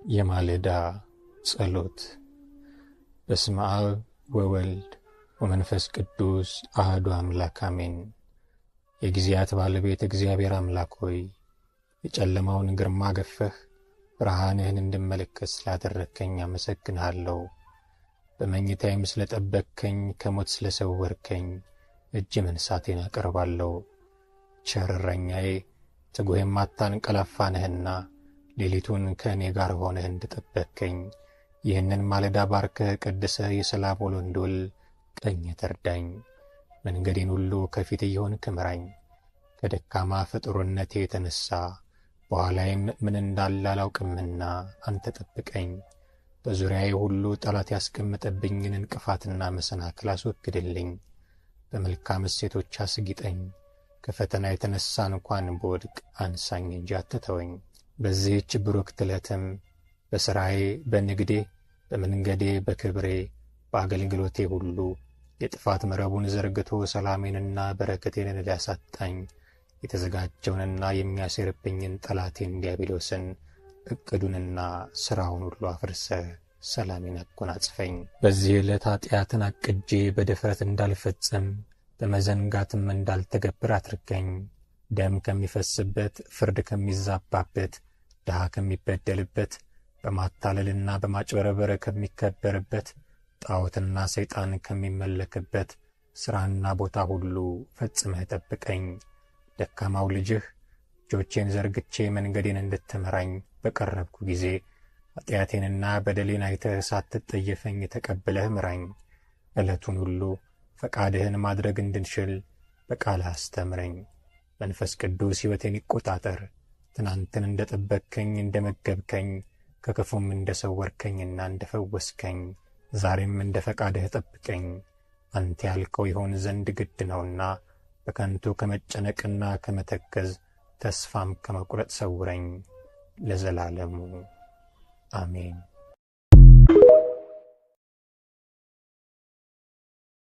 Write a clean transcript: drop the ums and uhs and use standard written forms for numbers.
የማለዳ ጸሎት። በስመ አብ ወወልድ ወመንፈስ ቅዱስ አሐዱ አምላክ አሜን። የጊዜያት ባለቤት እግዚአብሔር አምላክ ሆይ የጨለማውን ግርማ ገፈህ ብርሃንህን እንድመለከት ስላደረግከኝ አመሰግንሃለሁ። በመኝታዬም ስለጠበቅከኝ ከሞት ስለሰወርከኝ እጅ መንሳቴን አቀርባለሁ። ቸር እረኛዬ ትጉህ የማታንቀላፋ ነህና ሌሊቱን ከእኔ ጋር ሆነህ እንድጠበቅከኝ ይህንን ማለዳ ባርከህ ቀድሰህ የሰላም ውሎ እንድውል ቀኝህ ትርዳኝ። መንገዴን ሁሉ ከፊት እየሆንክ ምራኝ። ከደካማ ፍጡርነቴ የተነሣ በኋላዬም ምን እንዳለ አላውቅምና አንተ ጠብቀኝ። በዙሪያዬ ሁሉ ጠላት ያስቀመጠብኝን እንቅፋትና መሰናክል አስወግድልኝ። በመልካም እሴቶች አስጊጠኝ። ከፈተና የተነሣ እንኳን ብወድቅ አንሳኝ እንጂ አትተወኝ። በዚህች ብሩክት ዕለትም በሥራዬ፣ በንግዴ፣ በመንገዴ፣ በክብሬ፣ በአገልግሎቴ ሁሉ የጥፋት መረቡን ዘርግቶ ሰላሜንና በረከቴን ሊያሳጣኝ የተዘጋጀውንና የሚያሴርብኝን ጠላቴን ዲያብሎስን ዕቅዱንና ሥራውን ሁሉ አፍርሰህ ሰላሜን አጎናጽፈኝ። በዚህ ዕለት ኃጢአትን አቅጄ በድፍረት እንዳልፈጽም በመዘንጋትም እንዳልተገብር አድርገኝ። ደም ከሚፈስበት፣ ፍርድ ከሚዛባበት፣ ድሃ ከሚበደልበት፣ በማታለልና በማጭበረበር ከሚከበርበት፣ ጣዖትና ሰይጣን ከሚመለክበት ሥራና ቦታ ሁሉ ፈጽመህ ጠብቀኝ። ደካማው ልጅህ እጆቼን ዘርግቼ መንገዴን እንድትመራኝ በቀረብኩ ጊዜ ኃጢአቴንና በደሌን አይተህ ሳትጠየፈኝ ተቀብለህ ምራኝ። ዕለቱን ሁሉ ፈቃድህን ማድረግ እንድንችል በቃልህ አስተምረኝ። መንፈስ ቅዱስ ሕይወቴን ይቆጣጠር። ትናንትን እንደ ጠበቅከኝ፣ እንደ መገብከኝ፣ ከክፉም እንደ ሰወርከኝና እንደ ፈወስከኝ ዛሬም እንደ ፈቃድህ ጠብቀኝ። አንተ ያልከው ይሆን ዘንድ ግድ ነውና በከንቱ ከመጨነቅና ከመተከዝ ተስፋም ከመቁረጥ ሰውረኝ ለዘላለሙ አሜን።